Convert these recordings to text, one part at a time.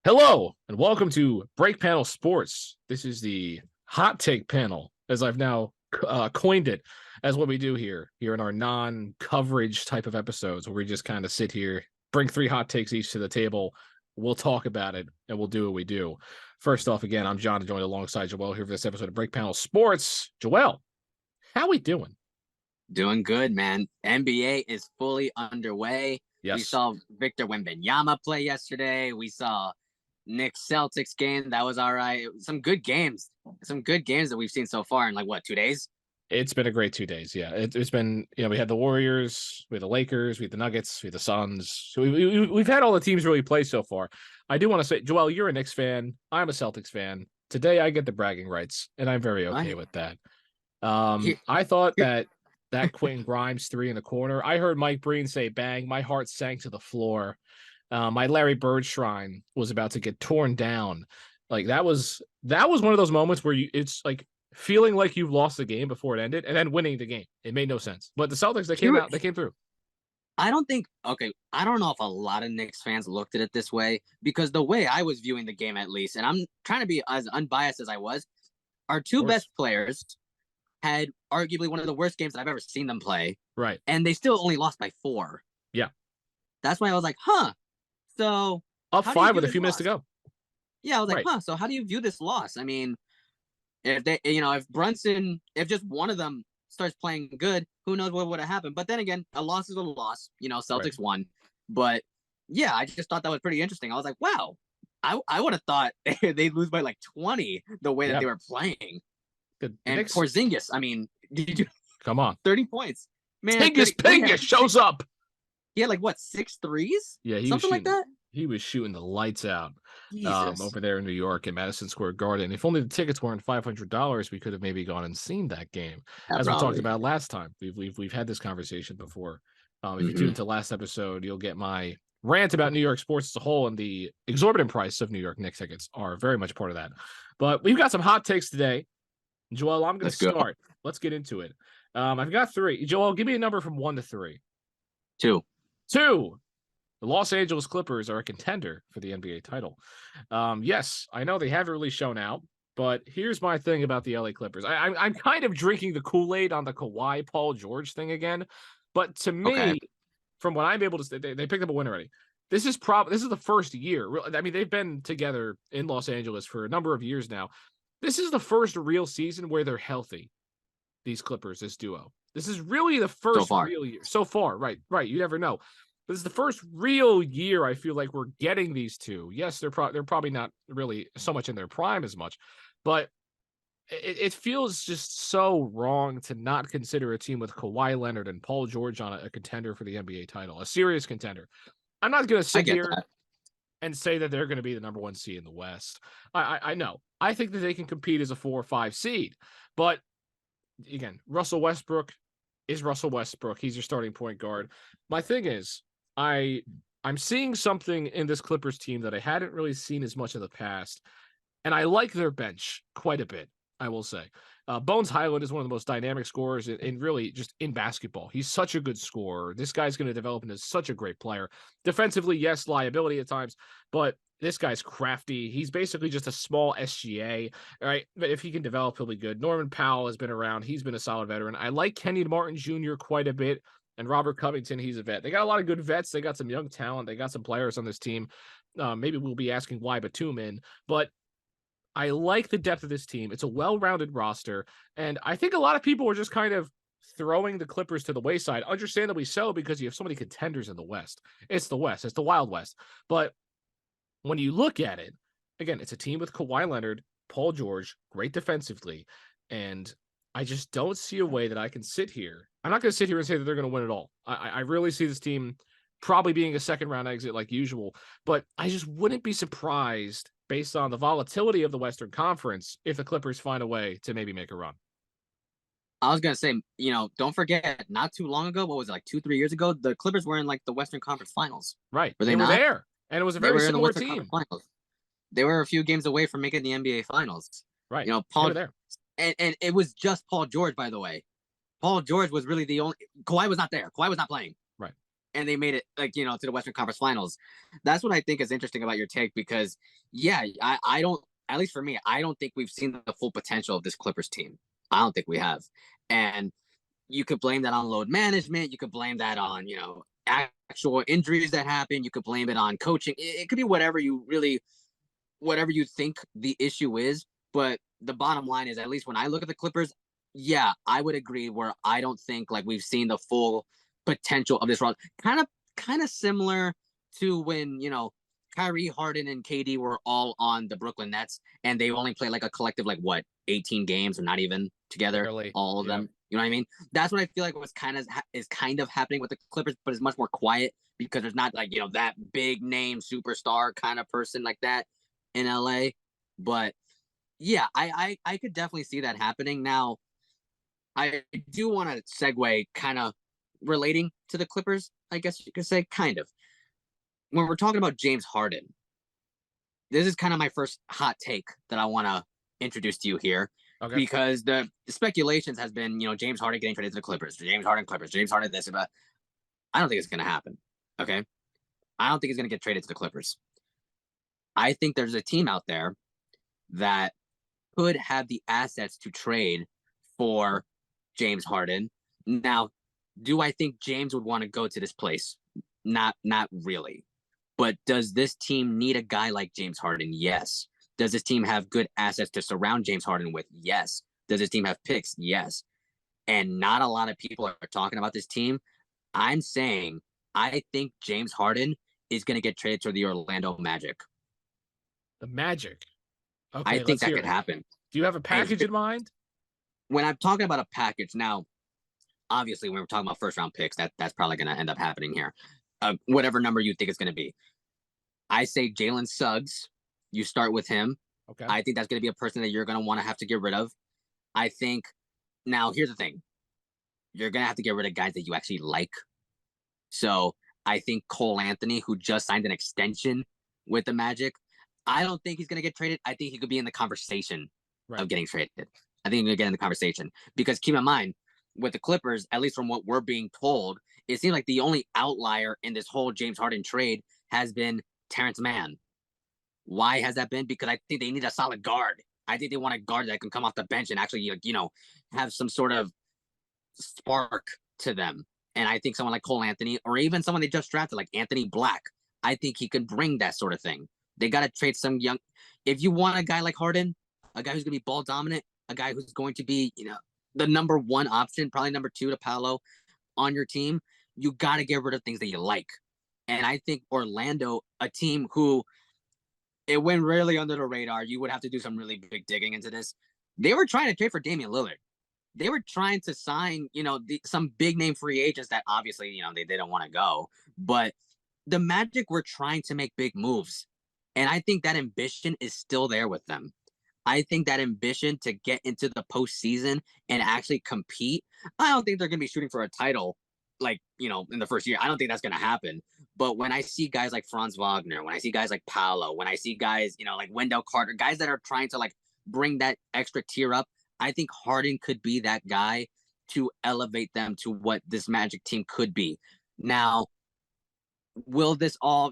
Hello, and welcome to Break Panel Sports. This is the hot take panel, as I've now coined it, as what we do here in our non-coverage type of episodes, where we just kind of sit here, bring three hot takes each to the table. We'll talk about it, and we'll do what we do. First off, again, I'm John, joined alongside Joel here for this episode of Break Panel Sports. Joel, how we doing? Doing good, man. NBA is fully underway. Yes. We saw Victor Wembanyama play yesterday. We saw Knicks Celtics game. That was all right. Some good games. Some good games that we've seen so far in 2 days? It's been a great 2 days. Yeah, it's been, we had the Warriors, we had the Lakers, we had the Nuggets, we had the Suns. So we've had all the teams really play so far. I do want to say, Joel, you're a Knicks fan. I'm a Celtics fan. Today I get the bragging rights, and I'm very okay with that. I thought that Quentin Grimes three in the corner, I heard Mike Breen say bang. My heart sank to the floor. My Larry Bird shrine was about to get torn down. Like that was one of those moments where it's like feeling like you've lost the game before it ended and then winning the game. It made no sense. But the Celtics, they came through. I don't know if a lot of Knicks fans looked at it this way, because the way I was viewing the game, at least, and I'm trying to be as unbiased as I was, our two best players had arguably one of the worst games that I've ever seen them play. Right. And they still only lost by 4. Yeah. That's why I was like, so up 5 with a few minutes to go. Yeah, I was like, so how do you view this loss? I mean, if just one of them starts playing good, who knows what would have happened? But then again, a loss is a loss. Celtics won. But yeah, I just thought that was pretty interesting. I was like, wow, I would have thought they'd lose by 20 the way that they were playing. Good. And Porzingis, I mean, did you come on 30 points? Man, Pingus shows up. He had 6 threes? Yeah, something like that. He was shooting the lights out over there in New York in Madison Square Garden. If only the tickets weren't $500, we could have maybe gone and seen that game. As we talked about last time, we've had this conversation before. If you tune into last episode, you'll get my rant about New York sports as a whole, and the exorbitant price of New York Knicks tickets are very much part of that. But we've got some hot takes today. Joel, I'm going to start. Let's get into it. I've got 3. Joel, give me a number from 1 to 3. 2. The Los Angeles Clippers are a contender for the NBA title. Yes, I know they haven't really shown out, but here's my thing about the LA Clippers. I'm kind of drinking the Kool-Aid on the Kawhi Paul George thing again. But to me, from what I'm able to say, they picked up a win already. This is the first year. I mean, they've been together in Los Angeles for a number of years now. This is the first real season where they're healthy. These Clippers, this duo. This is really the first real year so far. Right. You never know. But this is the first real year I feel like we're getting these two. Yes, they're probably not really so much in their prime as much, but it feels just so wrong to not consider a team with Kawhi Leonard and Paul George on a contender for the NBA title, a serious contender. I'm not going to sit here and say that they're going to be the number 1 seed in the West. I know. I think that they can compete as a 4 or 5 seed, but again, Russell Westbrook is Russell Westbrook. He's your starting point guard. My thing is, I'm seeing something in this Clippers team that I hadn't really seen as much in the past, and I like their bench quite a bit, I will say. Bones Highland is one of the most dynamic scorers in really just in basketball. He's such a good scorer. This guy's going to develop into such a great player. Defensively, yes, liability at times, but this guy's crafty. He's basically just a small SGA, all right? But if he can develop, he'll be good. Norman Powell has been around. He's been a solid veteran. I like Kenyon Martin Jr. quite a bit. And Robert Covington, he's a vet. They got a lot of good vets. They got some young talent. They got some players on this team. Maybe we'll be asking why Batum in, but I like the depth of this team. It's a well-rounded roster, and I think a lot of people were just kind of throwing the Clippers to the wayside, understandably so, because you have so many contenders in the West. It's the West. It's the Wild West. But when you look at it, again, it's a team with Kawhi Leonard, Paul George, great defensively, and I just don't see a way that I can sit here. I'm not going to sit here and say that they're going to win it all. I really see this team probably being a second-round exit like usual, but I just wouldn't be surprised based on the volatility of the Western Conference if the Clippers find a way to maybe make a run. I was going to say, don't forget, not too long ago, what was it, 2-3 years ago, the Clippers were in the Western Conference Finals. Right. They were there, and it was a very similar team. They were a few games away from making the NBA Finals. Right. Paul there. And it was just Paul George, by the way. Paul George was really the only – Kawhi was not there. Kawhi was not playing. Right. and they made it like, to the Western Conference Finals. That's what I think is interesting about your take, because yeah, I don't, at least for me, I don't think we've seen the full potential of this Clippers team. I don't think we have. And you could blame that on load management. You could blame that on, actual injuries that happen. You could blame it on coaching. It could be whatever you think the issue is. But the bottom line is, at least when I look at the Clippers, yeah, I would agree where I don't think like we've seen the full potential of this run. Kind of similar to when, Kyrie, Harden, and KD were all on the Brooklyn Nets, and they only played like a collective, like what, 18 games, or not even together, all of them. You know what I mean? That's what I feel like is kind of happening with the Clippers, but it's much more quiet because there's not like, that big name superstar kind of person like that in LA. But yeah, I could definitely see that happening. Now, I do want to segue kind of relating to the Clippers, I guess you could say, kind of. When we're talking about James Harden, this is kind of my first hot take that I want to introduce to you here. Okay. Because the speculations has been, James Harden getting traded to the Clippers, James Harden Clippers, James Harden this, but I don't think it's going to happen. Okay. I don't think he's going to get traded to the Clippers. I think there's a team out there that could have the assets to trade for James Harden. Now, do I think James would want to go to this place? Not really. But does this team need a guy like James Harden? Yes. Does this team have good assets to surround James Harden with? Yes. Does this team have picks? Yes. And not a lot of people are talking about this team. I'm saying I think James Harden is going to get traded to the Orlando Magic. The Magic? Okay, I think that could happen. Do you have a package in mind? When I'm talking about a package, now, obviously, when we're talking about first-round picks, that's probably going to end up happening here. Whatever number you think it's going to be. I say Jalen Suggs. You start with him. Okay. I think that's going to be a person that you're going to want to have to get rid of. I think, now, here's the thing. You're going to have to get rid of guys that you actually like. So I think Cole Anthony, who just signed an extension with the Magic, I don't think he's going to get traded. I think he could be in the conversation of getting traded. I think he's going to get in the conversation. Because keep in mind, with the Clippers, at least from what we're being told, it seems like the only outlier in this whole James Harden trade has been Terrence Mann. Why has that been? Because I think they need a solid guard. I think they want a guard that can come off the bench and actually, have some sort of spark to them. And I think someone like Cole Anthony, or even someone they just drafted, like Anthony Black, I think he can bring that sort of thing. They got to trade some young. If you want a guy like Harden, a guy who's going to be ball dominant, a guy who's going to be, the number one option, probably number two to Paolo on your team, you got to get rid of things that you like. And I think Orlando, a team who it went really under the radar, you would have to do some really big digging into this. They were trying to trade for Damian Lillard. They were trying to sign, some big name free agents that obviously, they didn't want to go. But the Magic were trying to make big moves. And I think that ambition is still there with them. I think that ambition to get into the postseason and actually compete, I don't think they're going to be shooting for a title like, in the first year. I don't think that's going to happen. But when I see guys like Franz Wagner, when I see guys like Paolo, when I see guys, like Wendell Carter, guys that are trying to like bring that extra tier up, I think Harden could be that guy to elevate them to what this Magic team could be. Now, will this all,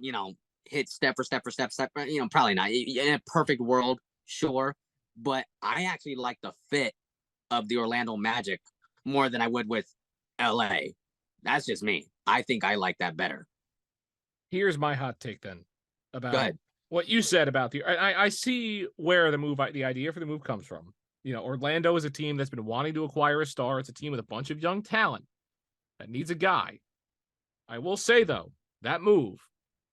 hit step for step? Probably not. In a perfect world, sure. But I actually like the fit of the Orlando Magic more than I would with LA. That's just me. I think I like that better. Here's my hot take then about what you said about I see where the idea for the move comes from. Orlando is a team that's been wanting to acquire a star. It's a team with a bunch of young talent that needs a guy. I will say, though, that move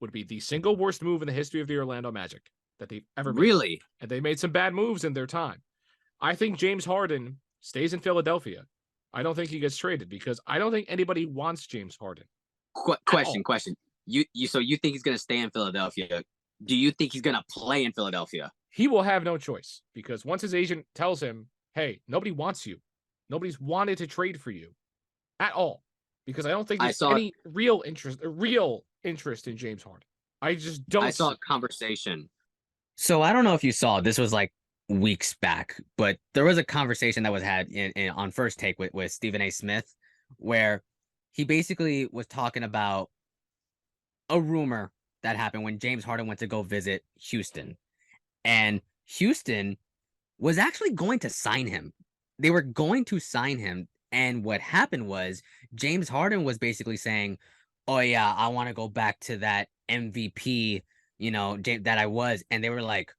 would be the single worst move in the history of the Orlando Magic that they've ever made. Really? And they made some bad moves in their time. I think James Harden stays in Philadelphia. I don't think he gets traded because I don't think anybody wants James Harden. Question. So you think he's going to stay in Philadelphia? Do you think he's going to play in Philadelphia? He will have no choice because once his agent tells him, hey, nobody wants you. Nobody's wanted to trade for you at all. Because I don't think there's any real interest in James Harden. I just don't. I saw a conversation. So I don't know if you saw, this was like weeks back, but there was a conversation that was had on First Take with Stephen A. Smith, where he basically was talking about a rumor that happened when James Harden went to go visit Houston, and Houston was actually going to sign him. They were going to sign him, and what happened was James Harden was basically saying, "Oh yeah, I want to go back to that MVP, that I was," and they were like,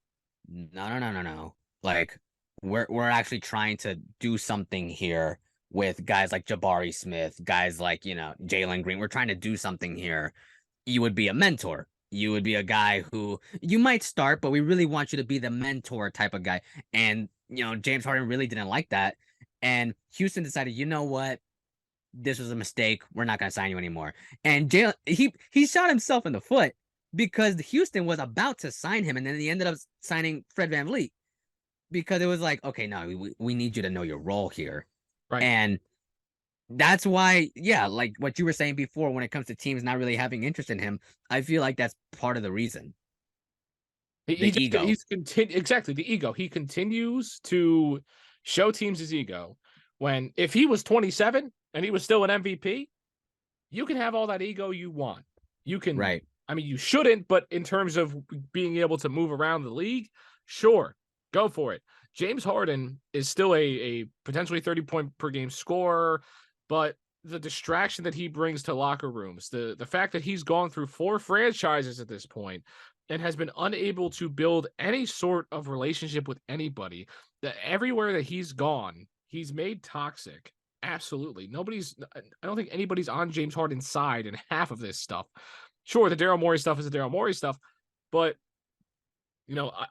"No, no, no, no, no. Like, we're actually trying to do something here with guys like Jabari Smith, guys like Jalen Green. We're trying to do something here. You would be a mentor. You would be a guy who you might start, but we really want you to be the mentor type of guy." And James Harden really didn't like that, and Houston decided, you know what, this was a mistake. We're not going to sign you anymore. And Jalen, he shot himself in the foot because Houston was about to sign him, and then he ended up signing Fred VanVleet because it was like, okay, no, we need you to know your role here, Right. and that's why, yeah, like what you were saying before, when it comes to teams not really having interest in him, I feel like that's part of the reason. The ego. Exactly, the ego. He continues to show teams his ego. When if he was 27 and he was still an MVP, you can have all that ego you want. You can, Right. I mean, you shouldn't, but in terms of being able to move around the league, sure, go for it. James Harden is still a potentially 30-point per game scorer, but the distraction that he brings to locker rooms, the fact that he's gone through 4 franchises at this point and has been unable to build any sort of relationship with anybody, that everywhere that he's gone, he's made toxic. Absolutely. I don't think anybody's on James Harden's side in half of this stuff. Sure, the Daryl Morey stuff is the Daryl Morey stuff, but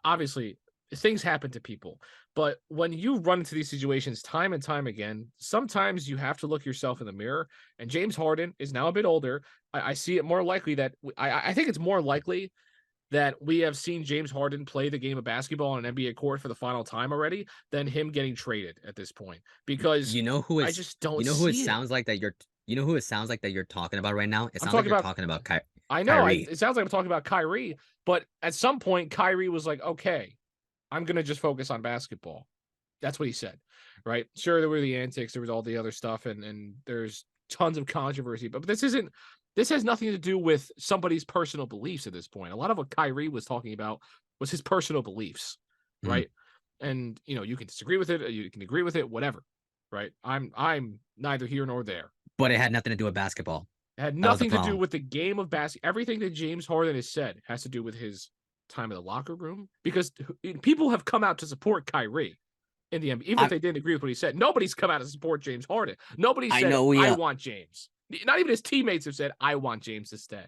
obviously things happen to people. But when you run into these situations time and time again, sometimes you have to look yourself in the mirror. And James Harden is now a bit older. I see it more likely that I think it's more likely that we have seen James Harden play the game of basketball on an NBA court for the final time already than him getting traded at this point, because I just don't Who it see it. sounds like that who it sounds like that you're talking about right now? It I'm sounds like talking you're about, talking about I know Kyrie. it sounds like I'm talking about Kyrie, but at some point Kyrie was like, okay, I'm going to just focus on basketball. That's what he said, right? Sure, there were the antics, there was all the other stuff, and there's tons of controversy, but this has nothing to do with somebody's personal beliefs at this point. A lot of what Kyrie was talking about was his personal beliefs, Mhm. right? And you can disagree with it, or you can agree with it, whatever, right? I'm neither here nor there. But it had nothing to do with basketball. It had That was the nothing to do problem. with the game of basketball. Everything that James Harden has said has to do with his time in the locker room, because people have come out to support Kyrie in the NBA, even if they didn't agree with what he said. Nobody's come out to support James Harden. Nobody said, I want James. Not even his teammates have said, I want James to stay.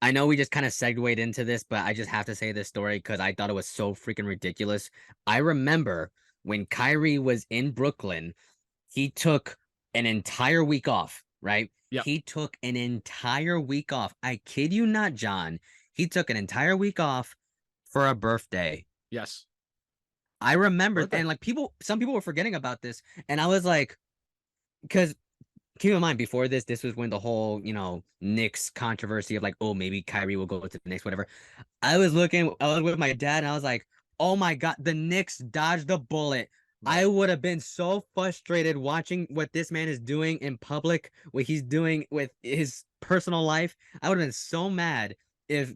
I know we just kind of segued into this, but I just have to say this story because I thought it was so freaking ridiculous. I remember when Kyrie was in Brooklyn, he took an entire week off, right? Yep. He took an entire week off. I kid you not, John. He took an entire week off for a birthday. Yes. I remember, and like some people were forgetting about this, and I was like, because keep in mind, before this was when the whole, Knicks controversy of like, oh, maybe Kyrie will go to the Knicks, whatever. I was with my dad, and I was like, oh my God, the Knicks dodged the bullet. Right. I would have been so frustrated watching what this man is doing in public, what he's doing with his personal life. I would have been so mad if,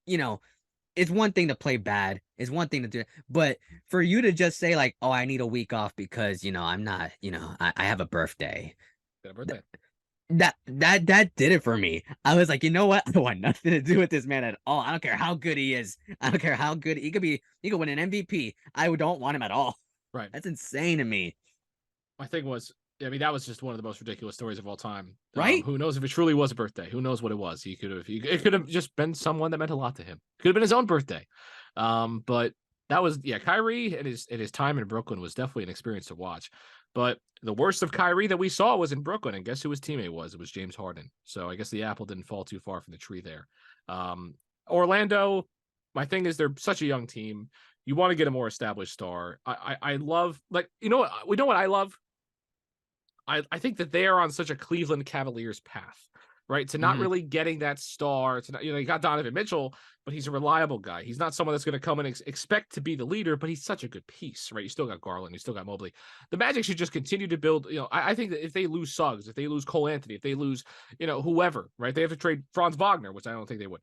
it's one thing to play bad, it's one thing to do, but for you to just say like, oh, I need a week off because, I'm not, I have a birthday. That did it for me. I was like, you know what? I want nothing to do with this man at all. I don't care how good he is. I don't care how good he could win an MVP. I don't want him at all. Right. That's insane to me. My thing was, that was just one of the most ridiculous stories of all time. Right? Who knows if it truly was a birthday? Who knows what it was? It could have just been someone that meant a lot to him. Could have been his own birthday. But that was, Kyrie and his time in Brooklyn was definitely an experience to watch. But the worst of Kyrie that we saw was in Brooklyn, and guess who his teammate was? It was James Harden. So I guess the apple didn't fall too far from the tree there. Orlando, my thing is they're such a young team. You want to get a more established star. I love, like, we know what I love? I think that they are on such a Cleveland Cavaliers path. right? To not really getting that star. To not, you got Donovan Mitchell, but he's a reliable guy. He's not someone that's going to come and expect to be the leader, but he's such a good piece, right? You still got Garland, you still got Mobley. The Magic should just continue to build. I think that if they lose Suggs, if they lose Cole Anthony, if they lose, whoever, right? They have to trade Franz Wagner, which I don't think they would.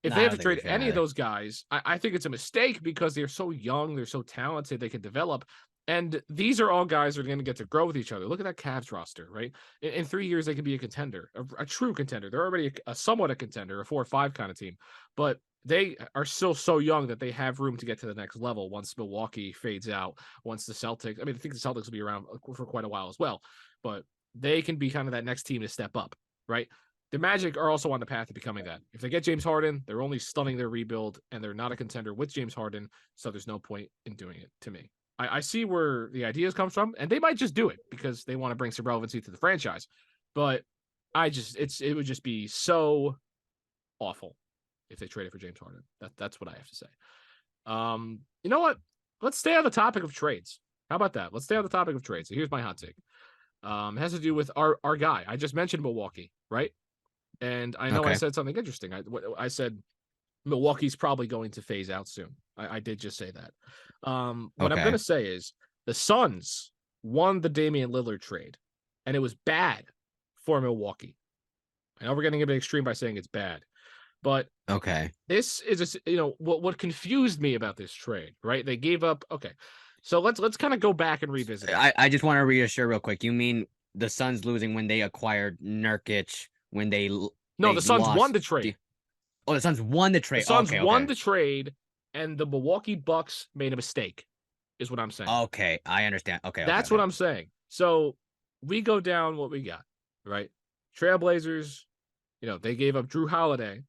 If they have to trade any of those guys, I think it's a mistake because they're so young, they're so talented, they can develop. And these are all guys that are going to get to grow with each other. Look at that Cavs roster, right? In 3 years, they can be a contender, a true contender. They're already somewhat a contender, a 4 or 5 kind of team. But they are still so young that they have room to get to the next level once Milwaukee fades out, once the Celtics. I mean, I think the Celtics will be around for quite a while as well. But they can be kind of that next team to step up, right? The Magic are also on the path to becoming that. If they get James Harden, they're only stunning their rebuild, and they're not a contender with James Harden, so there's no point in doing it to me. I see where the ideas come from, and they might just do it because they want to bring some relevancy to the franchise. But it would just be so awful if they traded for James Harden. That's what I have to say. You know what? Let's stay on the topic of trades. How about that? Let's stay on the topic of trades. So here's my hot take. It has to do with our guy. I just mentioned Milwaukee, right? And I know I said something interesting. I said Milwaukee's probably going to phase out soon. I did just say that. What I'm going to say is the Suns won the Damian Lillard trade, and it was bad for Milwaukee. I know we're getting a bit extreme by saying it's bad, but this is what confused me about this trade, right? They gave up. Okay, so let's kind of go back and revisit. I just want to reassure real quick. You mean the Suns losing when they acquired Nurkic? When the Suns won the trade. The Suns won the trade. The Suns won the trade, and the Milwaukee Bucks made a mistake, is what I'm saying. Okay, I understand. That's what I'm saying. So we go down what we got, right? Trailblazers, they gave up Drew Holiday,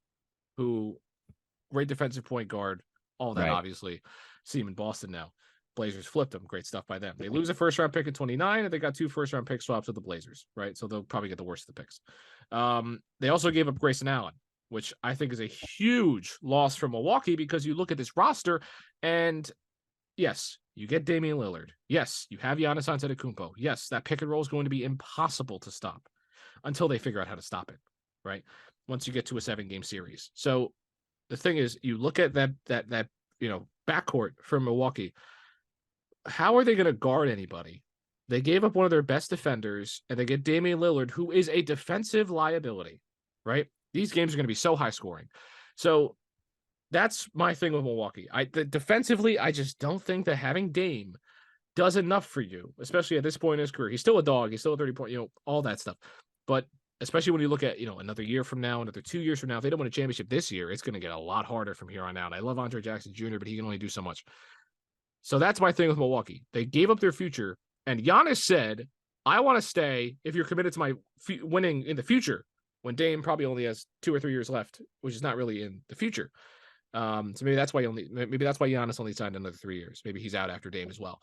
who great defensive point guard, all that obviously. See him in Boston now. Blazers flipped them. Great stuff by them. They lose a first-round pick in 29, and they got 2 first-round pick swaps with the Blazers, right? So they'll probably get the worst of the picks. They also gave up Grayson Allen, which I think is a huge loss for Milwaukee because you look at this roster, and yes, you get Damian Lillard. Yes, you have Giannis Antetokounmpo. Yes, that pick and roll is going to be impossible to stop until they figure out how to stop it, right? Once you get to a 7-game series. So the thing is, you look at that backcourt for Milwaukee. How are they going to guard anybody? They gave up one of their best defenders, and they get Damian Lillard, who is a defensive liability, right? These games are going to be so high scoring. So that's my thing with Milwaukee. Defensively, I just don't think that having Dame does enough for you, especially at this point in his career. He's still a dog. He's still a 30-point, all that stuff. But especially when you look at, another year from now, another 2 years from now, if they don't win a championship this year, it's going to get a lot harder from here on out. I love Andre Jackson Jr., but he can only do so much. So that's my thing with Milwaukee. They gave up their future, and Giannis said, I want to stay if you're committed to my winning in the future, when Dame probably only has 2 or 3 years left, which is not really in the future. So maybe that's why Giannis only signed another 3 years. Maybe he's out after Dame as well.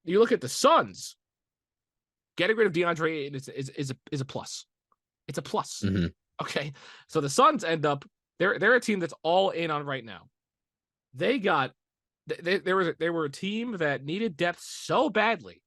You look at the Suns, getting rid of DeAndre Ayton is a plus. It's a plus. Mm-hmm. Okay. So the Suns end up, they're a team that's all in on right now. They were a team that needed depth so badly,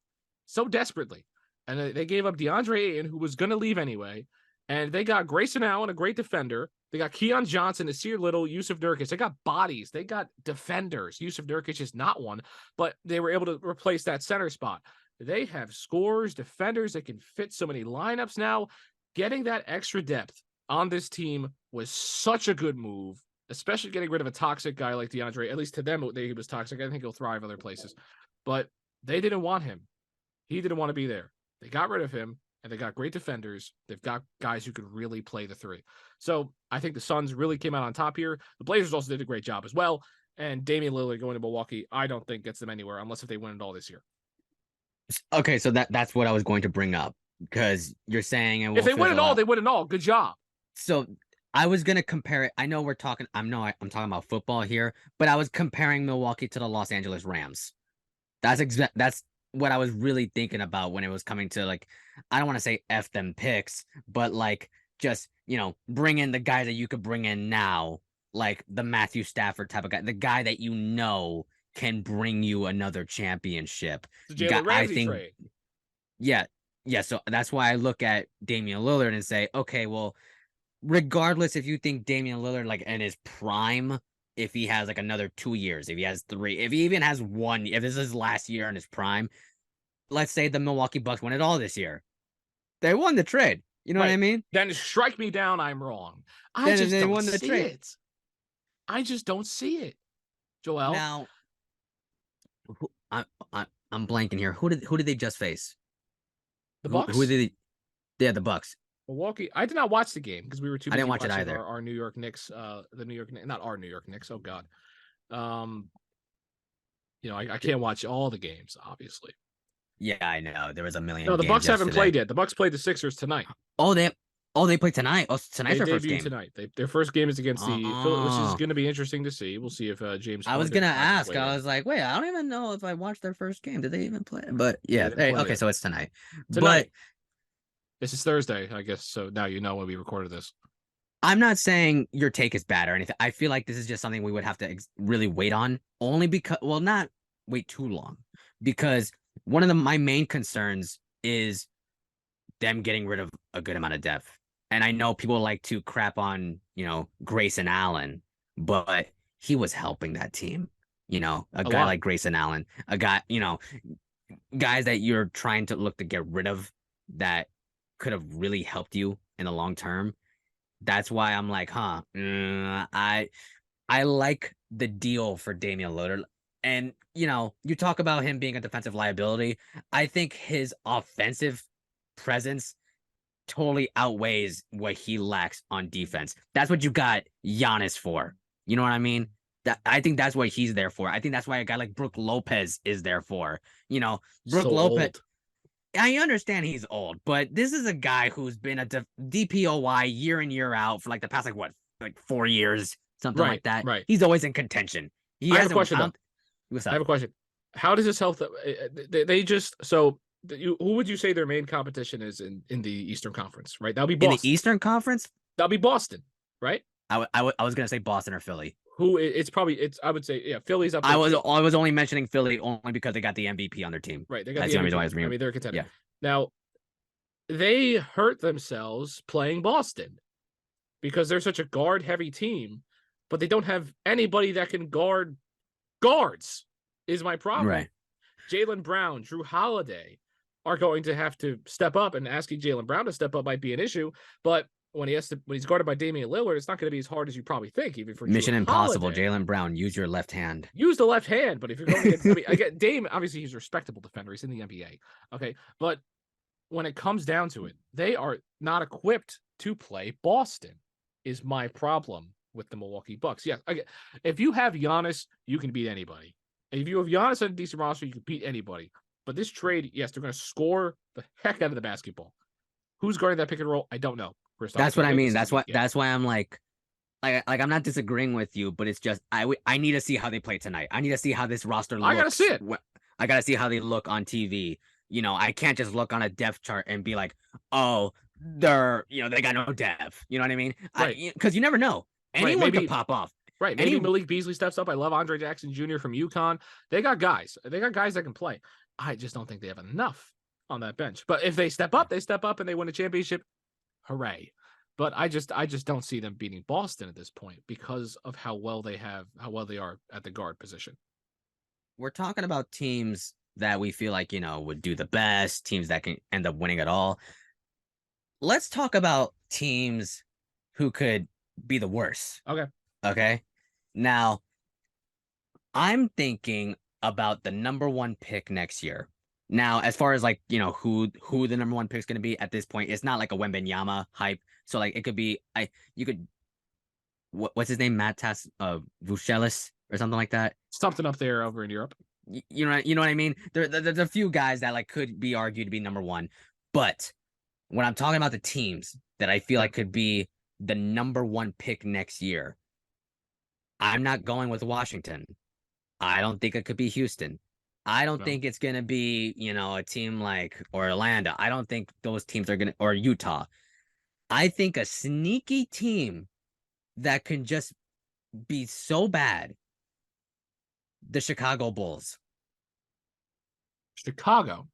so desperately. And they gave up DeAndre Ayton, who was going to leave anyway. And they got Grayson Allen, a great defender. They got Keon Johnson, Nasir Little, Yusuf Nurkic. They got bodies. They got defenders. Yusuf Nurkic is not one, but they were able to replace that center spot. They have scorers, defenders that can fit so many lineups now. Getting that extra depth on this team was such a good move, especially getting rid of a toxic guy like DeAndre. At least to them, he was toxic. I think he'll thrive other places. But they didn't want him. He didn't want to be there. They got rid of him. And they got great defenders. They've got guys who could really play the 3. So I think the Suns really came out on top here. The Blazers also did a great job as well. And Damian Lillard going to Milwaukee, I don't think gets them anywhere unless if they win it all this year. Okay, so that's what I was going to bring up, because you're saying if they win it all, they win it all. Good job. So I was gonna compare it. I know we're talking. I'm talking about football here, but I was comparing Milwaukee to the Los Angeles Rams. That's what I was really thinking about when it was coming to, like, I don't want to say F them picks, but like just, bring in the guy that you could bring in now, like the Matthew Stafford type of guy, the guy that can bring you another championship. The Jalen Ramsey trade. Yeah. So that's why I look at Damian Lillard and say, okay, well, regardless if you think Damian Lillard like in his prime, if he has like another 2 years, if he has 3, if he even has 1, if this is his last year in his prime, let's say the Milwaukee Bucks win it all this year. They won the trade. You know what I mean? Then strike me down, I'm wrong. I Then just they don't won the see trade. it. I just don't see it. Joel. Now, I'm blanking here. Who did they just face? The Bucks? Who did they? Yeah, the Bucks. Milwaukee. I did not watch the game because we were too busy I didn't watch it watching either. Our New York Knicks, the New York, not our New York Knicks. Oh God. I can't watch all the games, obviously. Yeah, I know. There was a million. No, the games Bucks haven't yesterday. played yet. The Bucks played the Sixers tonight. Oh, they play tonight. Oh, tonight's their first game. Tonight. Their first game is against the Philly, which is going to be interesting to see. We'll see if James. I was gonna ask. I was like, wait, I don't even know if I watched their first game. Did they even play? But yeah, okay, so it's tonight. But this is Thursday, I guess. So now you know when we recorded this. I'm not saying your take is bad or anything. I feel like this is just something we would have to really wait on, only because, well, not wait too long, because one of my main concerns is them getting rid of a good amount of depth. And I know people like to crap on, Grayson Allen, but he was helping that team. A guy like Grayson Allen, a guy, guys that you're trying to look to get rid of that could have really helped you in the long term. That's why I'm like, I like the deal for Damian Lillard. And, you talk about him being a defensive liability. I think his offensive presence totally outweighs what he lacks on defense. That's what you got Giannis for. You know what I mean? I think that's what he's there for. I think that's why a guy like Brook Lopez is there for. Brook Lopez. Old. I understand he's old, but this is a guy who's been a DPOY year in, year out for like the past, like 4 years, something like that. Right. He's always in contention. I have a question. What's up? I have a question. How does this help? Who would you say their main competition is in the Eastern Conference, right? That'll be Boston. In the Eastern Conference? That'll be Boston, right? I was going to say Boston or Philly. I would say, Philly's up there. I was only mentioning Philly only because they got the MVP on their team. Right. They got the MVP. They're a contender. Yeah. Now, they hurt themselves playing Boston because they're such a guard-heavy team, but they don't have anybody that can guard guards, is my problem. Right. Jaylen Brown, Drew Holiday are going to have to step up, and asking Jaylen Brown to step up might be an issue, but when he's guarded by Damian Lillard, it's not going to be as hard as you probably think, even for Mission Impossible. Jaylen Brown, use your left hand. Use the left hand, but if you're going against Dame, obviously he's a respectable defender. He's in the NBA. Okay, but when it comes down to it, they are not equipped to play Boston, is my problem with the Milwaukee Bucks. Yes, if you have Giannis, you can beat anybody. If you have Giannis on a decent roster, you can beat anybody. But this trade, yes, they're going to score the heck out of the basketball. Who's guarding that pick and roll? I don't know. That's what I mean. That's why I'm like I'm not disagreeing with you, but it's just I need to see how they play tonight. I need to see how this roster looks. I gotta see it. I gotta see how they look on TV. I can't just look on a depth chart and be like, oh, they're they got no depth. You know what I mean? Right. Because you never know. Anyone could pop off. Right. Maybe Malik Beasley steps up. I love Andre Jackson Jr. from UConn. They got guys. They got guys that can play. I just don't think they have enough on that bench. But if they step up, and they win a championship. Hooray. But I just don't see them beating Boston at this point because of how well they are at the guard position. We're talking about teams that we feel like, would do the best, teams that can end up winning it all. Let's talk about teams who could be the worst. Okay. Now, I'm thinking about the number 1 pick next year. Now, as far as who the number 1 pick is going to be at this point, it's not like a Wembanyama hype. So it could be what's his name, Matas Vucelis or something like that. Something up there over in Europe. You know what I mean? There's a few guys that could be argued to be number 1, but when I'm talking about the teams that I feel like could be the number 1 pick next year, I'm not going with Washington. I don't think it could be Houston. I don't think it's going to be, a team like Orlando. I don't think those teams are going to, or Utah. I think a sneaky team that can just be so bad, the Chicago Bulls. Chicago.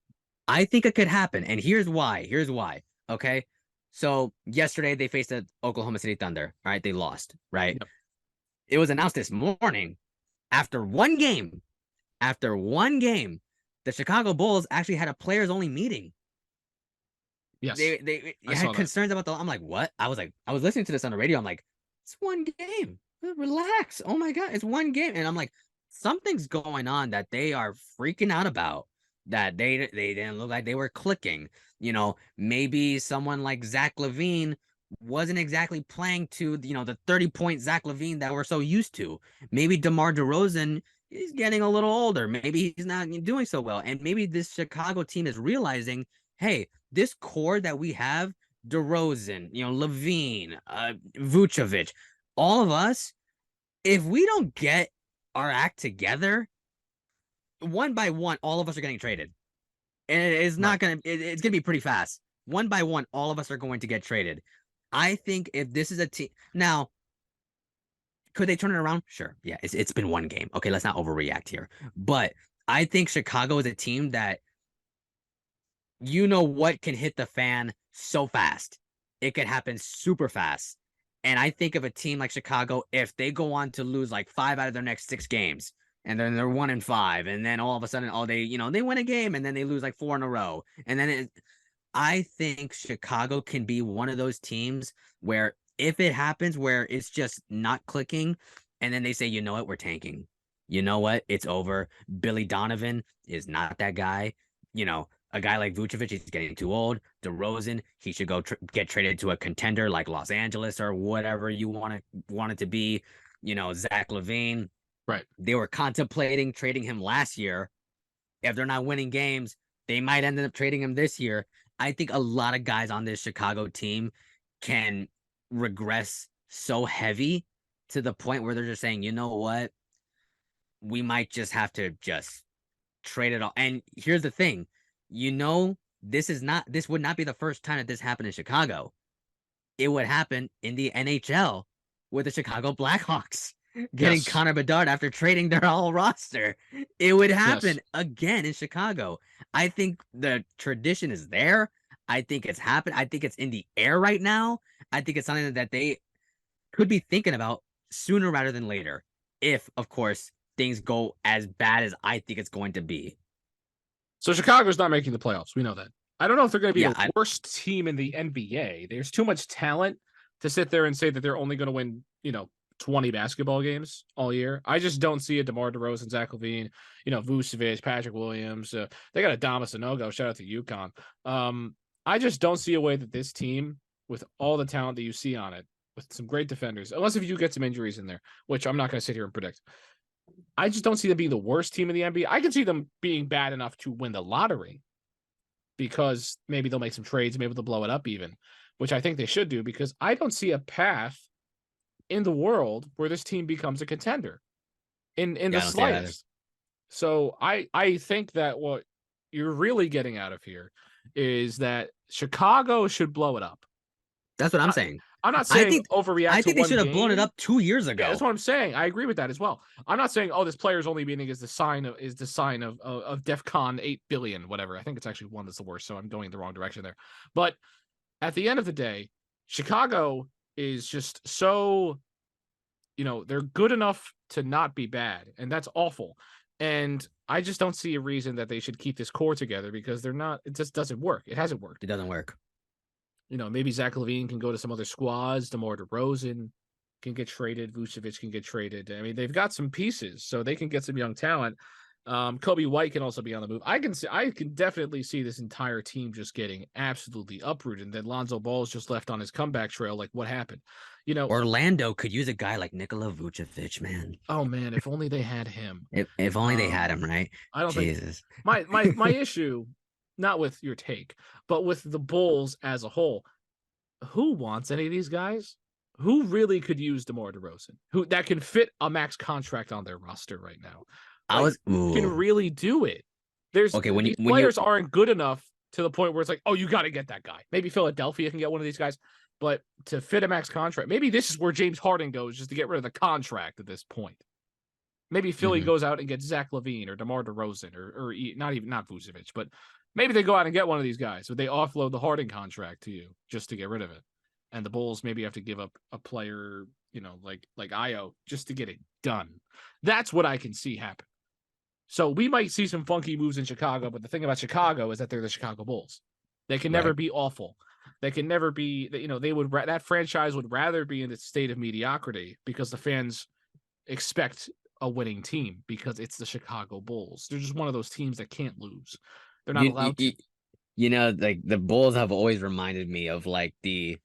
I think it could happen. And here's why. Okay. So yesterday they faced the Oklahoma City Thunder. All right, they lost. Right. Yep. It was announced this morning after one game. The Chicago Bulls actually had a players only meeting. Yes, They I had saw concerns about I'm like, what? I was listening to this on the radio. I'm like, it's one game. Relax. Oh my God, it's one game. And I'm like, something's going on that they are freaking out about. That they didn't look like they were clicking. Maybe someone like Zach LaVine wasn't exactly playing to the 30-point Zach LaVine that we're so used to. Maybe DeMar DeRozan is getting a little older. Maybe he's not doing so well. And maybe this Chicago team is realizing, hey, this core that we have, DeRozan, LaVine, Vucevic, all of us, if we don't get our act together, one by one, all of us are getting traded. And it's not going to, it's going to be pretty fast. One by one, all of us are going to get traded. I think if this is a team, now, could they turn it around? Sure. Yeah, it's been one game. Okay, let's not overreact here. But I think Chicago is a team that what can hit the fan so fast. It could happen super fast. And I think of a team like Chicago, if they go on to lose like 5 out of their next 6 games, and then they're 1-5, and then all of a sudden, they win a game, and then they lose like 4 in a row. And then I think Chicago can be one of those teams where if it happens where it's just not clicking, and then they say, you know what, we're tanking. You know what? It's over. Billy Donovan is not that guy. A guy like Vucevic, he's getting too old. DeRozan, he should go get traded to a contender like Los Angeles or whatever you want it to be. Zach LaVine. Right. They were contemplating trading him last year. If they're not winning games, they might end up trading him this year. I think a lot of guys on this Chicago team can regress so heavy to the point where they're just saying, you know what? We might just have to just trade it all. And here's the thing. This would not be the first time that this happened in Chicago. It would happen in the NHL with the Chicago Blackhawks getting Connor Bedard after trading their whole roster. It would happen again in Chicago. I think the tradition is there. I think it's happened. I think it's in the air right now. I think it's something that they could be thinking about sooner rather than later. If, of course, things go as bad as I think it's going to be. So Chicago's not making the playoffs. We know that. I don't know if they're going to be the worst team in the NBA. There's too much talent to sit there and say that they're only going to win, 20 basketball games all year. I just don't see a DeMar DeRozan, Zach LaVine, Vucevic, Patrick Williams. They got a Dama Sanogo. Shout out to UConn. I just don't see a way that this team, with all the talent that you see on it, with some great defenders, unless if you get some injuries in there, which I'm not going to sit here and predict. I just don't see them being the worst team in the NBA. I can see them being bad enough to win the lottery because maybe they'll make some trades, maybe they'll blow it up even, which I think they should do because I don't see a path in the world where this team becomes a contender in the slightest. So I think that what you're really getting out of here is that Chicago should blow it up. That's what I'm saying. I'm not saying overreact. I think they should have blown it up 2 years ago. Yeah, that's what I'm saying. I agree with that as well. I'm not saying, this player's only meeting is the sign of DEFCON 8 billion, whatever. I think it's actually 1 that's the worst, so I'm going the wrong direction there. But at the end of the day, Chicago is just so, they're good enough to not be bad, and that's awful. And I just don't see a reason that they should keep this core together because they're not. It just doesn't work. It hasn't worked. It doesn't work. Maybe Zach LaVine can go to some other squads. DeMar DeRozan can get traded. Vucevic can get traded. I mean, they've got some pieces, so they can get some young talent. Kobe White can also be on the move. I can definitely see this entire team just getting absolutely uprooted. And then Lonzo Ball's just left on his comeback trail. Like, what happened? Orlando could use a guy like Nikola Vucevic, man. Oh man, if only they had him. If only they had him, right? I don't Jesus. think my issue, not with your take, but with the Bulls as a whole. Who wants any of these guys? Who really could use DeMar DeRozan? Who that can fit a max contract on their roster right now? Can really do it. When players aren't good enough to the point where it's like, you got to get that guy. Maybe Philadelphia can get one of these guys, but to fit a max contract, maybe this is where James Harden goes just to get rid of the contract at this point. Maybe Philly goes out and gets Zach LaVine or DeMar DeRozan or not Vucevic, but Maybe they go out and get one of these guys, but they offload the Harden contract to you just to get rid of it. And the Bulls maybe have to give up a player, like Io, just to get it done. That's what I can see happen. So we might see some funky moves in Chicago, but the thing about Chicago is that they're the Chicago Bulls. They can never be awful. They can never be, that franchise would rather be in its state of mediocrity because the fans expect a winning team because it's the Chicago Bulls. They're just one of those teams that can't lose. They're not allowed to. Like the Bulls have always reminded me of like the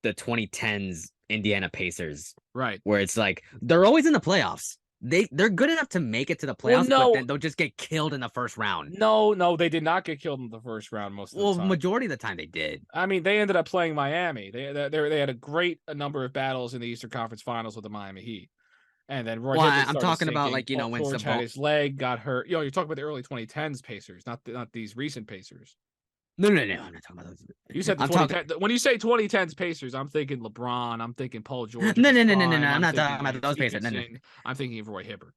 2010s Indiana Pacers. Right. Where it's like they're always in the playoffs. They're good enough to make it to the playoffs, but then they'll just get killed in the first round. No, they did not get killed in the first round most of the time. Well, majority of the time they did. I mean, they ended up playing Miami. They had a great number of battles in the Eastern Conference Finals with the Miami Heat. And then Roy I'm talking about like, Paul when George had his leg got hurt. You're talking about the early 2010s Pacers, not these recent Pacers. No. I'm not talking about those. You said when you say 2010s Pacers, I'm thinking LeBron. I'm thinking Paul George. No. I'm not talking about those Pacers. No. I'm thinking of Roy Hibbert.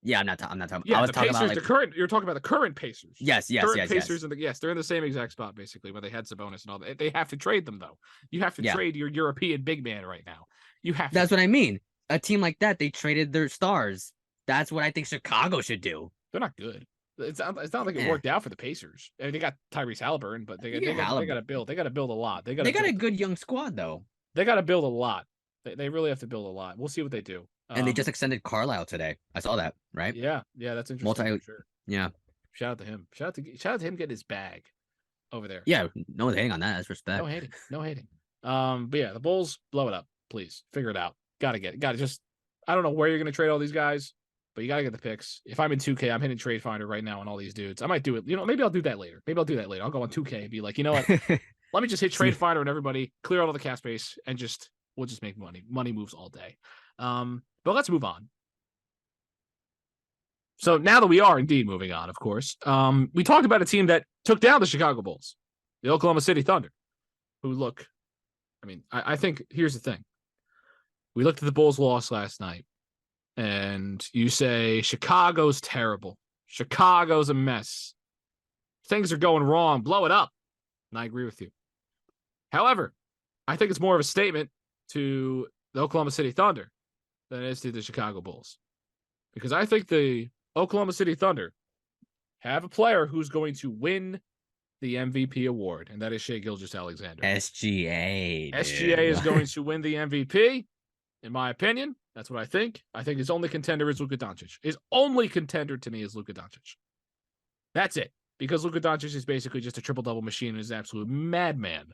Yeah, I'm not talking. Yeah, I was talking Pacers, about like you're talking about the current Pacers. Yes. Pacers they're in the same exact spot basically, where they had Sabonis and all that. They have to trade them though. You have to trade your European big man right now. You have. That's what I mean. A team like that, they traded their stars. That's what I think Chicago should do. They're not good. It's not like it worked out for the Pacers. I mean, they got Tyrese Halliburton, but they got to build. They got to build a lot. They got a good young squad though. They got to build a lot. They really have to build a lot. We'll see what they do. And they just extended Carlisle today. I saw that. Right? Yeah, that's interesting. Sure. Yeah. Shout out to him. Shout out to him getting his bag over there. Yeah, no hating on that. That's respect. No hating. But yeah, the Bulls, blow it up, please. Figure it out. Got to just. I don't know where you're going to trade all these guys. But you got to get the picks. If I'm in 2K, I'm hitting Trade Finder right now on all these dudes. I might do it. Maybe I'll do that later. I'll go on 2K and be like, you know what? Let me just hit Trade Finder and everybody, clear out all the cap space, and we'll just make money. Money moves all day. But let's move on. So now that we are indeed moving on, of course, we talked about a team that took down the Chicago Bulls, the Oklahoma City Thunder, who look, I think here's the thing. We looked at the Bulls' loss last night. And you say Chicago's terrible. Chicago's a mess. Things are going wrong. Blow it up. And I agree with you. However, I think it's more of a statement to the Oklahoma City Thunder than it is to the Chicago Bulls. Because I think the Oklahoma City Thunder have a player who's going to win the MVP award, and that is Shai Gilgeous-Alexander. SGA. Dude. SGA is going to win the MVP, in my opinion. That's what I think. I think his only contender is Luka Doncic. His only contender to me is Luka Doncic. That's it. Because Luka Doncic is basically just a triple-double machine and is an absolute madman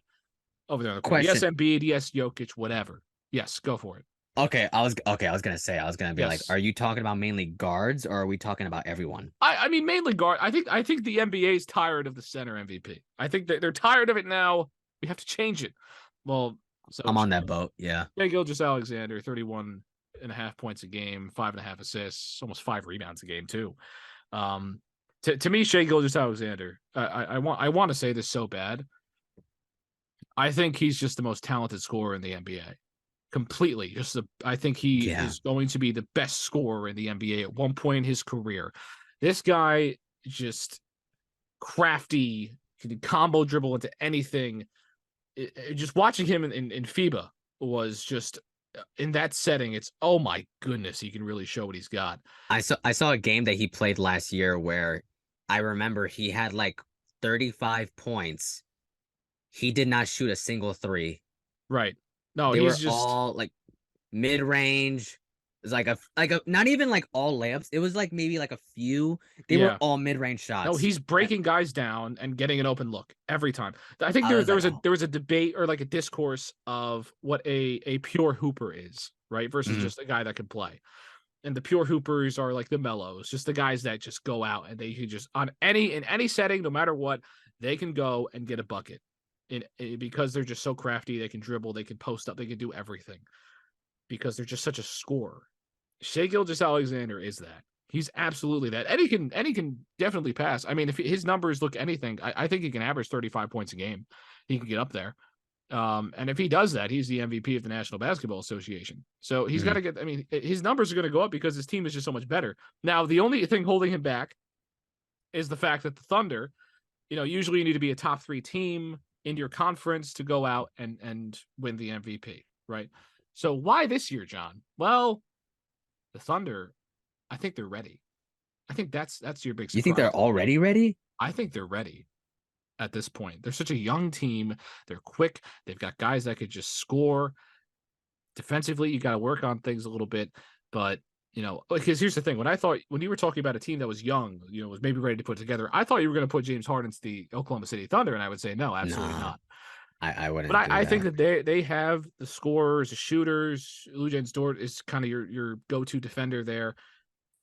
over there on the court. Yes, Embiid. Yes, Jokic. Whatever. Yes, go for it. Okay, I was gonna be like, are you talking about mainly guards or are we talking about everyone? I mean mainly guard. I think the NBA is tired of the center MVP. I think that they're tired of it now. We have to change it. Well, so I'm on that boat. Yeah. Yeah, Gilgeous-Alexander, 31.5 points a game, 5.5 assists, almost 5 rebounds a game too. To me, Shai Gilgeous-Alexander, I want to say this so bad. I think he's just the most talented scorer in the NBA. Completely. I think he is going to be the best scorer in the NBA at one point in his career. This guy just crafty, can combo dribble into anything. Just watching him in FIBA was just in that setting. It's, oh my goodness, he can really show what he's got. I saw a game that he played last year where I remember he had like 35 points. He did not shoot a single three. Right. No, they he's were just all like mid-range. It's like a not even like all layups. It was like maybe like a few. They were all mid-range shots. No, he's breaking guys down and getting an open look every time. I think there was a debate or like a discourse of what a pure hooper is, right? Versus just a guy that can play. And the pure hoopers are like the mellows, just the guys that just go out and they can just in any setting, no matter what, they can go and get a bucket. Because they're just so crafty, they can dribble, they can post up, they can do everything. Because they're just such a scorer. Shai Gilgeous-Alexander is that. He's absolutely that. And he can definitely pass. I mean, if his numbers look anything, I think he can average 35 points a game. He can get up there. And if he does that, he's the MVP of the National Basketball Association. So he's got to get, his numbers are going to go up because his team is just so much better. Now, the only thing holding him back is the fact that the Thunder usually you need to be a top 3 team in your conference to go out and win the MVP, right? So why this year, John? Well, the Thunder, I think they're ready. I think that's your big surprise. You think they're already ready? I think they're ready at this point. They're such a young team. They're quick. They've got guys that could just score. Defensively, you got to work on things a little bit, but because here's the thing: when you were talking about a team that was young, was maybe ready to put together, I thought you were going to put James Harden to the Oklahoma City Thunder, and I would say no, absolutely not. I wouldn't. But I think that they have the scorers, the shooters. Luguentz Dort is kind of your go-to defender there.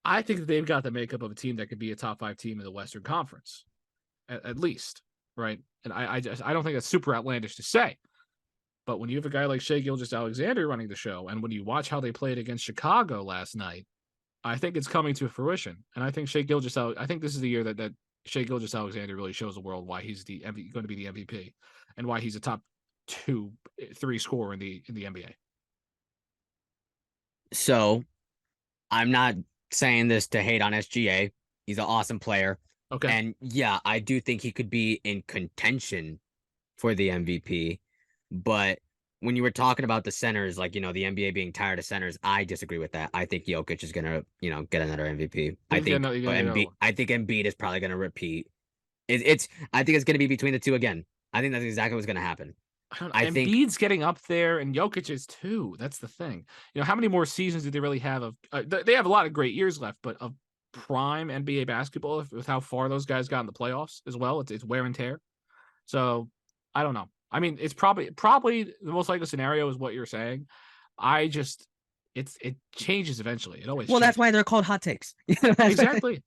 I think that they've got the makeup of a team that could be a top 5 team in the Western Conference, at least, right? And I don't think that's super outlandish to say. But when you have a guy like Shai Gilgeous-Alexander running the show, and when you watch how they played against Chicago last night, I think it's coming to fruition. And I think I think this is the year that Shai Gilgeous-Alexander really shows the world why he's going to be the MVP and why he's a top 2, 3 scorer in the NBA. So, I'm not saying this to hate on SGA. He's an awesome player. Okay. And yeah, I do think he could be in contention for the MVP. But when you were talking about the centers, like, the NBA being tired of centers, I disagree with that. I think Jokic is gonna, get another MVP. I think Embiid is probably gonna repeat. I think it's gonna be between the two again. I think that's exactly what's gonna happen. I think Embiid's getting up there, and Jokic is too. That's the thing. How many more seasons do they really have of? They have a lot of great years left, but of prime NBA basketball, with how far those guys got in the playoffs as well, it's wear and tear. So I don't know. I mean, it's probably the most likely scenario is what you're saying. It changes eventually. It always. Well, changes. That's why they're called hot takes. Exactly.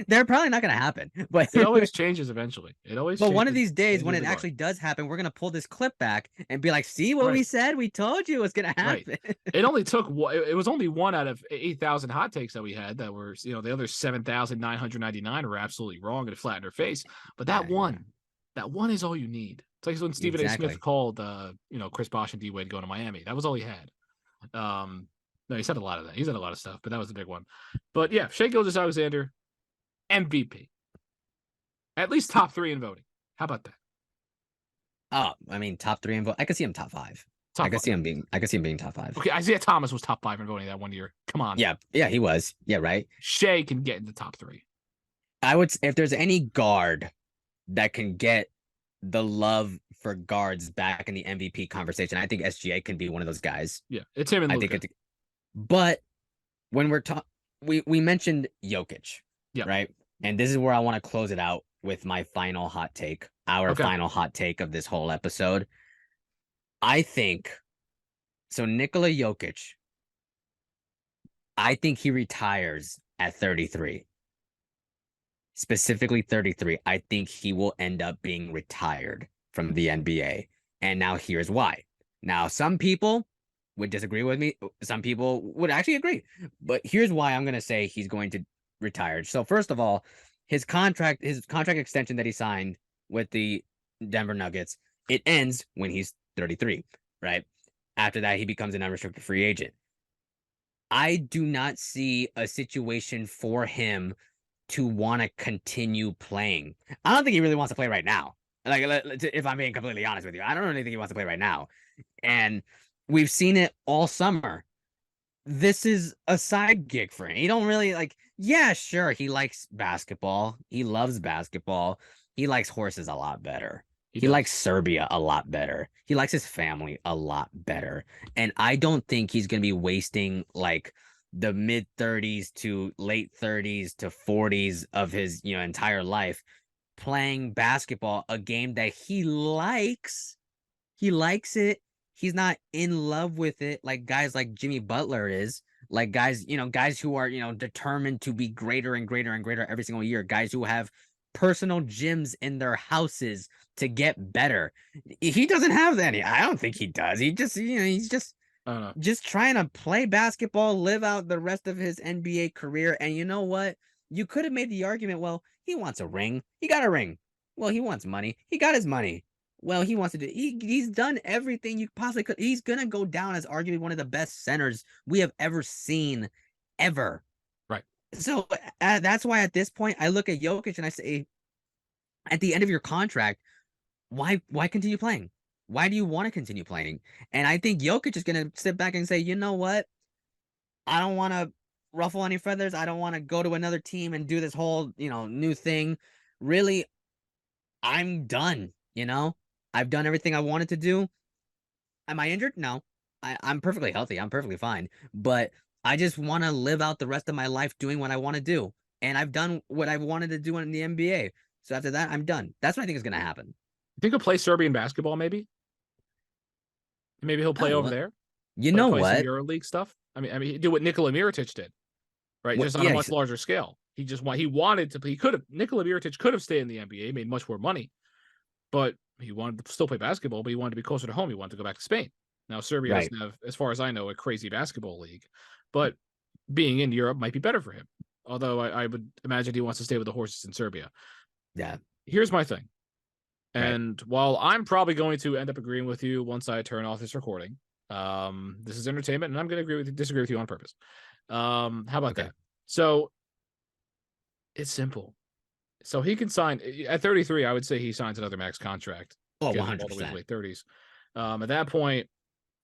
They're probably not going to happen, but it always changes eventually. But one of these days, when it actually does happen, we're going to pull this clip back and be like, "See what we said? We told you it was going to happen." Right. It only took. It was only 1 out of 8,000 hot takes that we had that were, the other 7,999 were absolutely wrong and flattened her face. But that one is all you need. It's like when Stephen A. Smith called, Chris Bosh and D Wade going to Miami. That was all he had. No, he said a lot of that. He said a lot of stuff, but that was the big one. But yeah, Shai Gilgeous-Alexander, MVP. At least top 3 in voting. How about that? Oh, I mean, top 3 in voting. I could see him top 5. I could see him being top 5. Okay, Isaiah Thomas was top 5 in voting that one year. Come on. Yeah, he was. Yeah, right. Shai can get in the top 3. I would, if there's any guard that can get the love for guards back in the MVP conversation, I think SGA can be one of those guys. Yeah, it's him and Luka. But when we're talking, we mentioned Jokic, right? And this is where I want to close it out with my final hot take, final hot take of this whole episode. I think, so Nikola Jokic, I think he retires at 33. Specifically 33. I think he will end up being retired from the NBA. And now here's why. Now, some people would disagree with me. Some people would actually agree. But here's why I'm going to say he's going to retire. So first of all, his contract extension that he signed with the Denver Nuggets, it ends when he's 33, right? After that, he becomes an unrestricted free agent. I do not see a situation for him to want to continue playing. I don't think he really wants to play right now. Like, if I'm being completely honest with you, I don't really think he wants to play right now. And we've seen it all summer. This is a side gig for him. He don't really yeah, sure. He likes basketball. He loves basketball. He likes horses a lot better. He likes Serbia a lot better. He likes his family a lot better. And I don't think he's going to be wasting the mid 30s to late 30s to 40s of his, entire life playing basketball, a game that he likes. He likes it. He's not in love with it like guys like Jimmy Butler is. Like guys who are, determined to be greater and greater and greater every single year. Guys who have personal gyms in their houses to get better. He doesn't have any. I don't think he does. He just, he's just trying to play basketball, live out the rest of his NBA career. And you know what? You could have made the argument, well, he wants a ring. He got a ring. Well, he wants money. He got his money. Well, he wants to do. He's done everything you possibly could. He's gonna go down as arguably one of the best centers we have ever seen, ever. Right. So that's why at this point I look at Jokic and I say, at the end of your contract, why continue playing? Why do you want to continue playing? And I think Jokic is gonna sit back and say, you know what? I don't want to ruffle any feathers. I don't want to go to another team and do this whole, new thing. Really, I'm done. I've done everything I wanted to do. Am I injured? No. I'm perfectly healthy. I'm perfectly fine. But I just want to live out the rest of my life doing what I want to do. And I've done what I wanted to do in the NBA. So after that, I'm done. That's what I think is going to happen. You think he'll play Serbian basketball, maybe? Maybe he'll play over there. You know play what? some EuroLeague stuff. I mean, he did what Nikola Mirotic did, right? Just on a much larger scale. He wanted to. He could have. Nikola Mirotic could have stayed in the NBA, made much more money, but he wanted to still play basketball. But he wanted to be closer to home. He wanted to go back to Spain. Now Serbia doesn't have, as far as I know, a crazy basketball league, but being in Europe might be better for him. Although I would imagine he wants to stay with the horses in Serbia. Yeah. Here's my thing. And while I'm probably going to end up agreeing with you once I turn off this recording, this is entertainment, and I'm going to disagree with you on purpose. How about that? So it's simple. So he can sign at 33. I would say he signs another max contract. Oh, 100%. All the way to late 30s. At that point,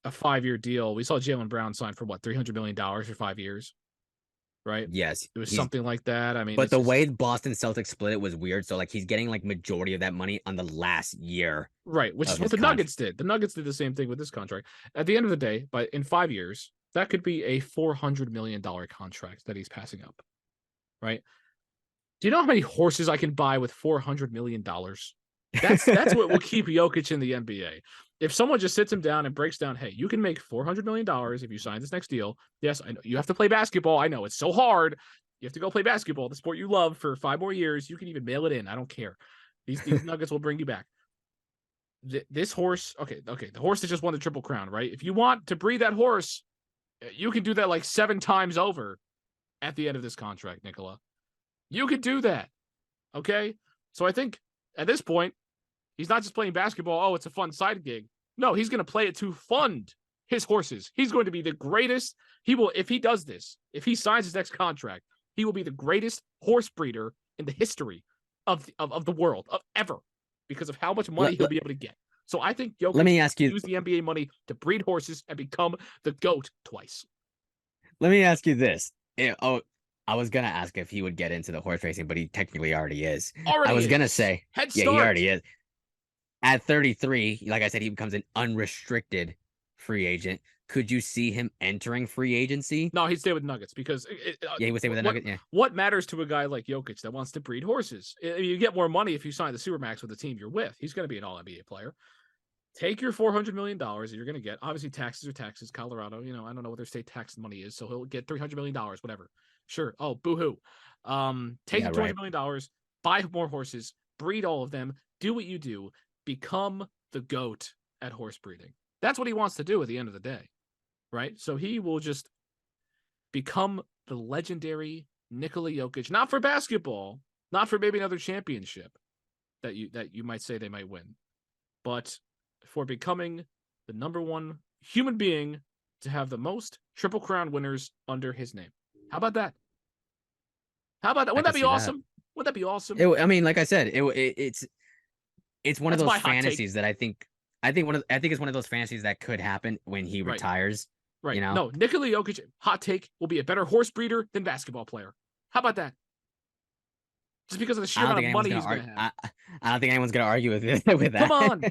a 5-year deal. We saw Jaylen Brown sign for what, $300 million for 5 years, right? Yes, it was something like that. I mean, but the way Boston Celtics split it was weird. So like he's getting like majority of that money on the last year, right? Which is what the Nuggets did. The Nuggets did the same thing with this contract. At the end of the day, but in 5 years, that could be a $400 million contract that he's passing up, right? Do you know how many horses I can buy with $400 million? That's what will keep Jokic in the NBA. If someone just sits him down and breaks down, hey, you can make $400 million if you sign this next deal. Yes, I know you have to play basketball. I know it's so hard. You have to go play basketball, the sport you love, for 5 more years. You can even mail it in. I don't care. These Nuggets will bring you back. This horse, okay, the horse that just won the Triple Crown, right? If you want to breed that horse, you can do that like 7 times over at the end of this contract, Nicola. You could do that, okay? So I think at this point, he's not just playing basketball. Oh, it's a fun side gig. No, he's going to play it to fund his horses. He's going to be the greatest. He will, if he does this, if he signs his next contract, he will be the greatest horse breeder in the history of the world, of ever, because of how much money he'll be able to get. So I think Jokic, let me ask you, use the NBA money to breed horses and become the GOAT twice. Let me ask you this. I was gonna ask if he would get into the horse racing, but he technically already is. I was gonna say, head start. Yeah, he already is. At 33, like I said, he becomes an unrestricted free agent. Could you see him entering free agency? No, he'd stay with Nuggets because he would stay with the Nuggets. Yeah. What matters to a guy like Jokic that wants to breed horses? You get more money if you sign the Supermax with the team you're with. He's going to be an All NBA player. Take your $400 million that you're going to get. Obviously, taxes are taxes. Colorado, I don't know what their state tax money is, so he'll get $300 million, whatever. Sure. Oh, boo-hoo. Take the $200 million, buy more horses, breed all of them, do what you do, become the GOAT at horse breeding. That's what he wants to do at the end of the day, right? So he will just become the legendary Nikola Jokic, not for basketball, not for maybe another championship that you might say they might win, but for becoming the number one human being to have the most Triple Crown winners under his name. How about that? Wouldn't that be awesome? Wouldn't that be awesome? I mean, like I said, it's one of those fantasies that I think it's one of those fantasies that could happen when he retires. Right. No, Nikola Jokic, hot take, will be a better horse breeder than basketball player. How about that? Just because of the sheer amount of money he's going to have. I don't think anyone's going to argue with that. Come on.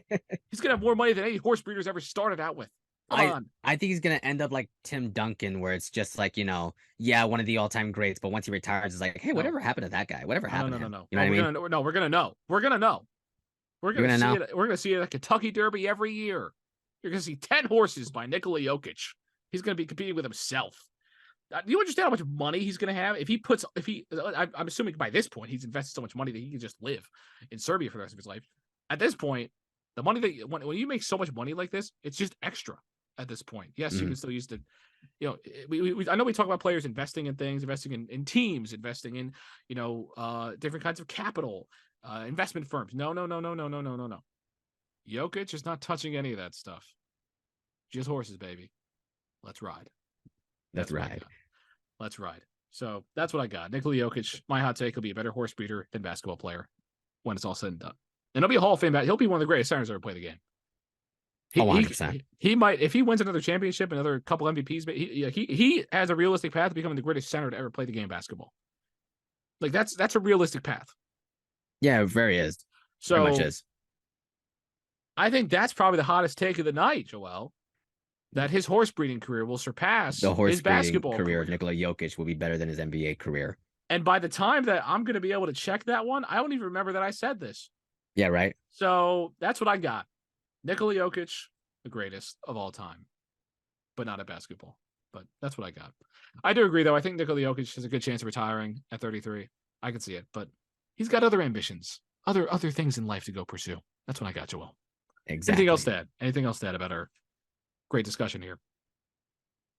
He's going to have more money than any horse breeders ever started out with. Come on. I think he's going to end up like Tim Duncan, where it's just like, one of the all-time greats, but once he retires, it's like, hey, whatever happened to that guy? Whatever happened to him? No. You know what I mean? We're going to know. We're going to know. We're going to see it at Kentucky Derby every year. You're going to see 10 horses by Nikola Jokic. He's going to be competing with himself. Do you understand how much money he's going to have? I'm assuming by this point, he's invested so much money that he can just live in Serbia for the rest of his life. At this point, the money that when you make so much money like this, it's just extra at this point. Yes, you can still use the, I know we talk about players investing in things, investing in teams, investing in, different kinds of capital, investment firms. No. Jokic is not touching any of that stuff. Just horses, baby. Let's ride. Let's ride. So that's what I got. Nikola Jokic, my hot take, will be a better horse breeder than basketball player. when it's all said and done. And he'll be a Hall of Fame. He'll be one of the greatest centers ever play the game. Oh, 100%. He might, if he wins another championship, another couple MVPs, but he has a realistic path to becoming the greatest center to ever play the game of basketball. Like that's a realistic path. Yeah, it very is. So Very much is. I think that's probably the hottest take of the night, Joel. That his horse breeding career will surpass The horse his basketball career of Nikola Jokic will be better than his NBA career. And by the time that I'm going to be able to check that one, I don't even remember that I said this. Yeah, right. So that's what I got. Nikola Jokic, the greatest of all time, but not at basketball. But that's what I got. I do agree, though. I think Nikola Jokic has a good chance of retiring at 33. I can see it, but he's got other ambitions, other things in life to go pursue. That's what I got, Joel. Exactly. Anything else to add? Anything else to add about our great discussion here?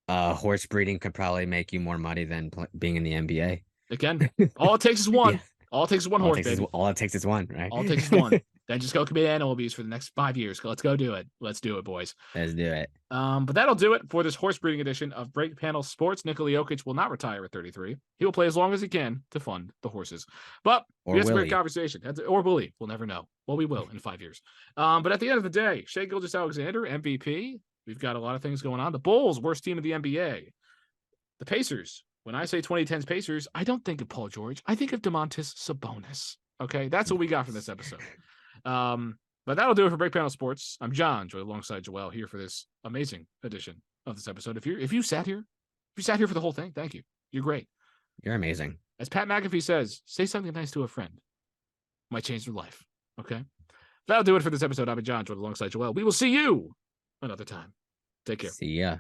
Horse breeding could probably make you more money than being in the NBA. Again, all it takes is one. Yeah. All it takes is one horse, baby. All it takes is one, right? All it takes is one. Then just go commit animal abuse for the next 5 years. Let's go do it. Let's do it, boys. Let's do it. But that'll do it for this horse breeding edition of Break Panel Sports. Nikola Jokic will not retire at 33. He will play as long as he can to fund the horses. But we had some great conversation. Or will he? We'll never know. Well, we will in 5 years. But at the end of the day, Shai Gilgeous-Alexander, MVP. We've got a lot of things going on. The Bulls, worst team of the NBA. The Pacers. When I say 2010's Pacers, I don't think of Paul George. I think of Domantas Sabonis. Okay, that's what we got for this episode. But that'll do it for Break Panel Sports. I'm John, joined alongside Joel here for this amazing edition of this episode. If you sat here for the whole thing, thank you. You're great. You're amazing. As Pat McAfee says, say something nice to a friend. Might change their life. Okay, that'll do it for this episode. I'm John, joined alongside Joel. We will see you another time. Take care. See ya.